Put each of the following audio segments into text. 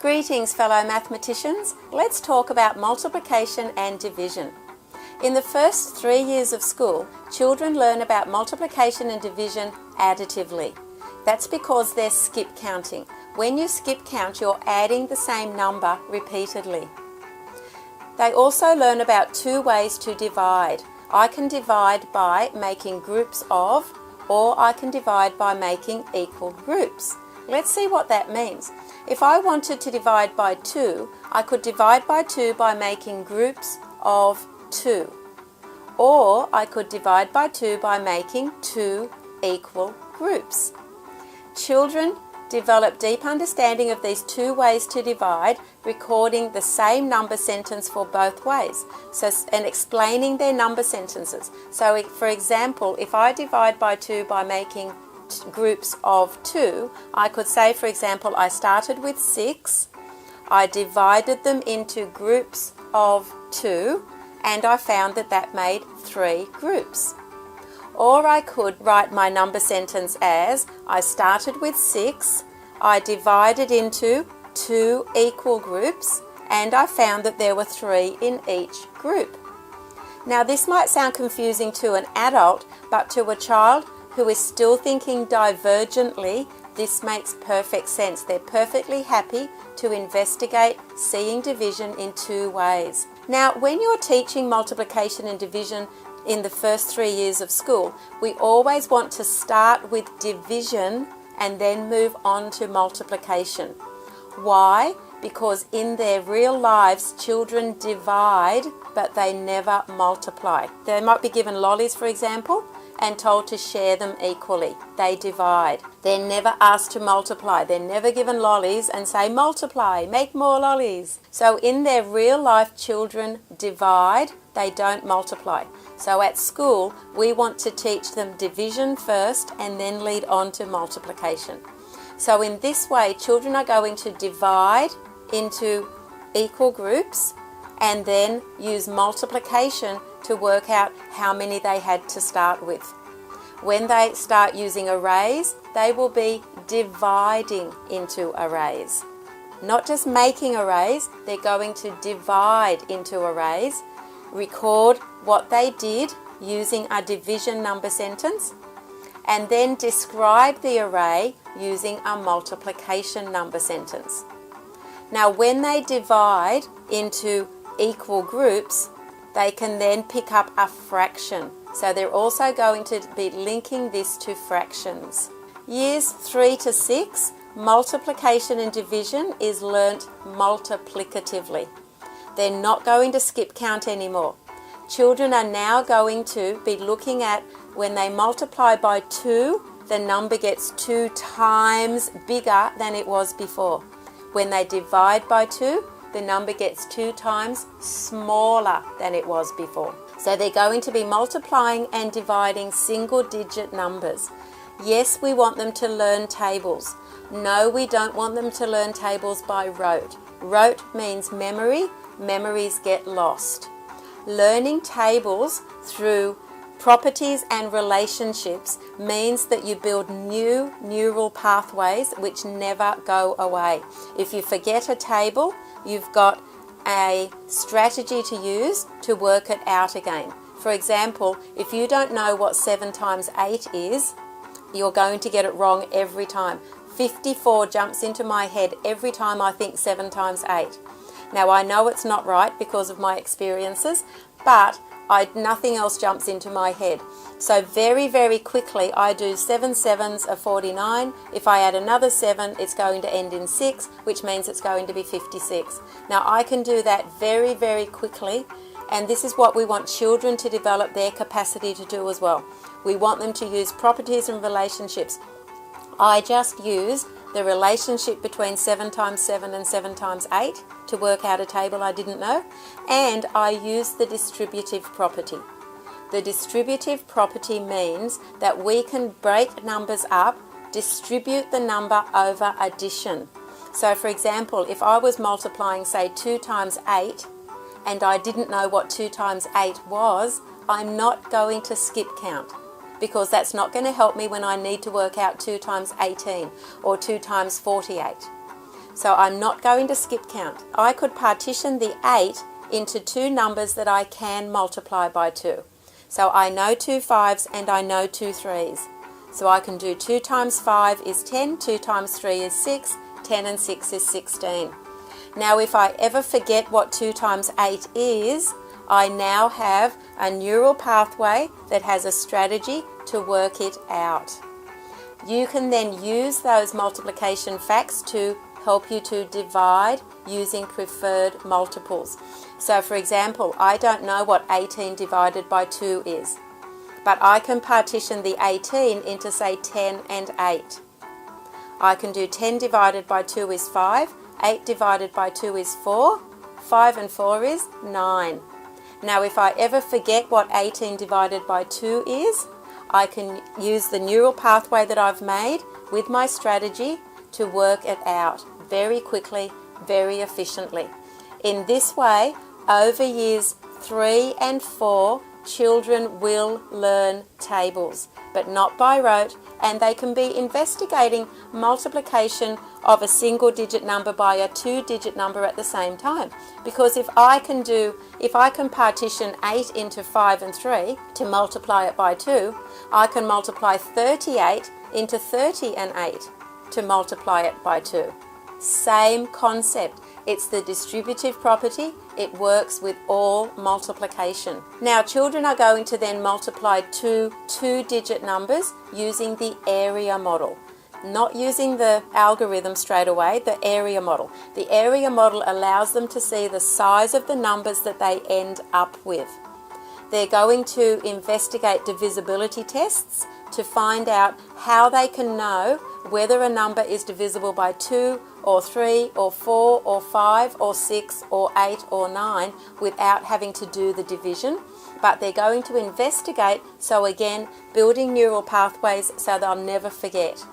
Greetings, fellow mathematicians. Let's talk about multiplication and division. In the first 3 years of school, children learn about multiplication and division additively. That's because they're skip counting. When you skip count, you're adding the same number repeatedly. They also learn about 2 ways to divide. I can divide by making groups of, or I can divide by making equal groups. Let's see what that means. If I wanted to divide by 2, I could divide by 2 by making groups of 2. Or I could divide by 2 by making 2 equal groups. Children develop deep understanding of these 2 ways to divide, recording the same number sentence for both ways, and explaining their number sentences. So, for example, if I divide by 2 by making groups of 2, I could say, for example, I started with 6, I divided them into groups of 2, and I found that that made 3 groups. Or I could write my number sentence as, I started with 6, I divided into 2 equal groups, and I found that there were 3 in each group. Now this might sound confusing to an adult, but to a child who is still thinking divergently, this makes perfect sense. They're perfectly happy to investigate seeing division in 2 ways. Now, when you're teaching multiplication and division in the first 3 years of school, we always want to start with division and then move on to multiplication. Why? Because in their real lives, children divide, but they never multiply. They might be given lollies, for example, and told to share them equally. They divide. They're never asked to multiply. They're never given lollies and say, multiply, make more lollies. So in their real life, children divide, they don't multiply. So at school, we want to teach them division first and then lead on to multiplication. So in this way, children are going to divide into equal groups and then use multiplication to work out how many they had to start with. When they start using arrays, they will be dividing into arrays. Not just making arrays, they're going to divide into arrays, record what they did using a division number sentence, and then describe the array using a multiplication number sentence. Now, when they divide into equal groups, they can then pick up a fraction. So they're also going to be linking this to fractions. Years 3 to 6, multiplication and division is learnt multiplicatively. They're not going to skip count anymore. Children are now going to be looking at when they multiply by 2, the number gets 2 times bigger than it was before. When they divide by 2, the number gets 2 times smaller than it was before. So they're going to be multiplying and dividing single-digit numbers. Yes, we want them to learn tables. No, we don't want them to learn tables by rote. Rote means memory. Memories get lost. Learning tables through properties and relationships means that you build new neural pathways which never go away. If you forget a table, you've got a strategy to use to work it out again. For example, if you don't know what 7 times 8 is, you're going to get it wrong every time. 54 jumps into my head every time I think 7 times 8. Now, I know it's not right because of my experiences, but nothing else jumps into my head. So very, very quickly, I do 7 sevens are 49. If I add another 7, it's going to end in 6, which means it's going to be 56. Now, I can do that very, very quickly, and this is what we want children to develop their capacity to do as well. We want them to use properties and relationships. I just used the relationship between 7 times 7 and 7 times 8 to work out a table I didn't know, and I used the distributive property. The distributive property means that we can break numbers up, distribute the number over addition. So for example, if I was multiplying, say, 2 times 8, and I didn't know what 2 times 8 was, I'm not going to skip count, because that's not going to help me when I need to work out 2 times 18 or 2 times 48. So I'm not going to skip count. I could partition the 8 into two numbers that I can multiply by 2. So I know 2 5s and I know 2 3s. So I can do 2 times 5 is 10, 2 times 3 is 6, 10 and 6 is 16. Now if I ever forget what 2 times 8 is, I now have a neural pathway that has a strategy to work it out. You can then use those multiplication facts to help you to divide using preferred multiples. So for example, I don't know what 18 divided by 2 is, but I can partition the 18 into say 10 and 8. I can do 10 divided by 2 is 5, 8 divided by 2 is 4, 5 and 4 is 9. Now if I ever forget what 18 divided by 2 is, I can use the neural pathway that I've made with my strategy to work it out very quickly, very efficiently. In this way, over years 3 and 4, children will learn tables, but not by rote, and they can be investigating multiplication of a single digit number by a 2-digit number at the same time. Because if I can partition 8 into 5 and 3 to multiply it by 2, I can multiply 38 into 30 and 8 to multiply it by 2. Same concept. It's the distributive property. It works with all multiplication. Now children are going to then multiply two-digit numbers using the area model. Not using the algorithm straight away, the area model. The area model allows them to see the size of the numbers that they end up with. They're going to investigate divisibility tests to find out how they can know whether a number is divisible by 2 or 3 or 4 or 5 or 6 or 8 or 9 without having to do the division. But they're going to investigate, so again, building neural pathways so they'll never forget.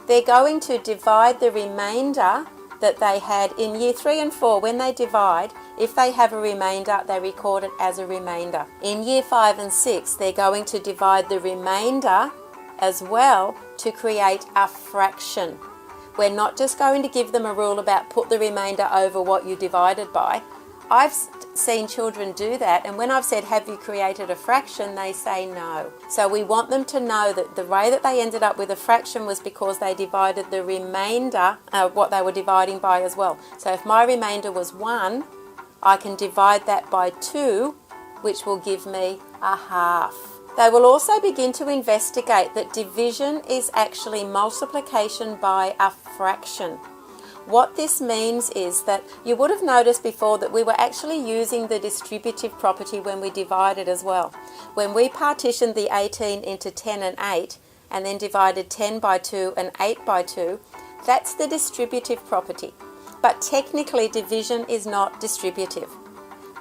They're going to divide the remainder that they had in year 3 and 4. When they divide, if they have a remainder, they record it as a remainder. In year 5 and 6, they're going to divide the remainder as well to create a fraction. We're not just going to give them a rule about put the remainder over what you divided by. I've seen children do that, and when I've said, have you created a fraction, they say no. So we want them to know that the way that they ended up with a fraction was because they divided the remainder, what they were dividing by as well. So if my remainder was 1, I can divide that by 2, which will give me a half. They will also begin to investigate that division is actually multiplication by a fraction. What this means is that you would have noticed before that we were actually using the distributive property when we divided as well. When we partitioned the 18 into 10 and 8 and then divided 10 by 2 and 8 by 2, that's the distributive property. But technically division is not distributive.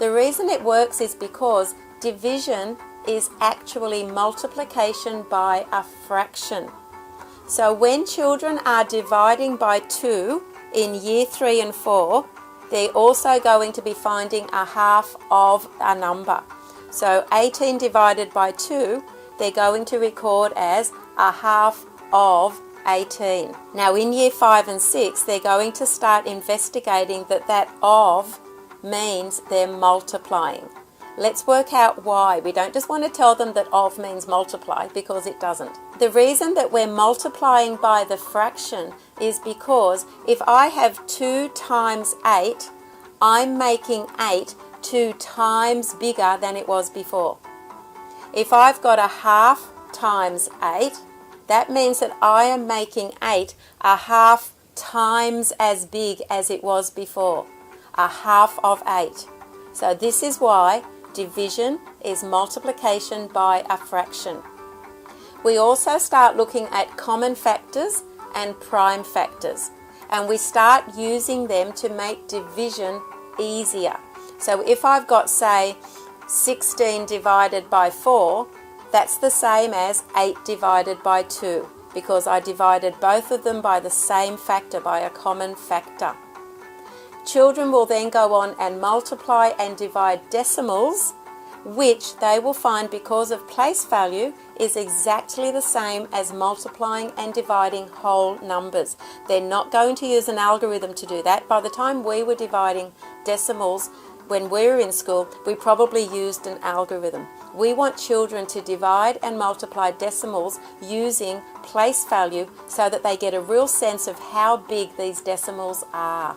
The reason it works is because division is actually multiplication by a fraction. So when children are dividing by 2 in year 3 and 4, they're also going to be finding a half of a number. So 18 divided by 2, they're going to record as a half of 18. Now in year 5 and 6, they're going to start investigating that of means they're multiplying. Let's work out why. We don't just want to tell them that of means multiply, because it doesn't. The reason that we're multiplying by the fraction is because if I have 2 times 8, I'm making 8 2 times bigger than it was before. If I've got a half times 8, that means that I am making 8 a half times as big as it was before. A half of 8. So this is why division is multiplication by a fraction. We also start looking at common factors and prime factors, and we start using them to make division easier. So if I've got, say, 16 divided by 4, that's the same as 8 divided by 2, because I divided both of them by the same factor, by a common factor. Children will then go on and multiply and divide decimals which they will find, because of place value, is exactly the same as multiplying and dividing whole numbers. They're not going to use an algorithm to do that. By the time we were dividing decimals when we were in school, we probably used an algorithm. We want children to divide and multiply decimals using place value so that they get a real sense of how big these decimals are.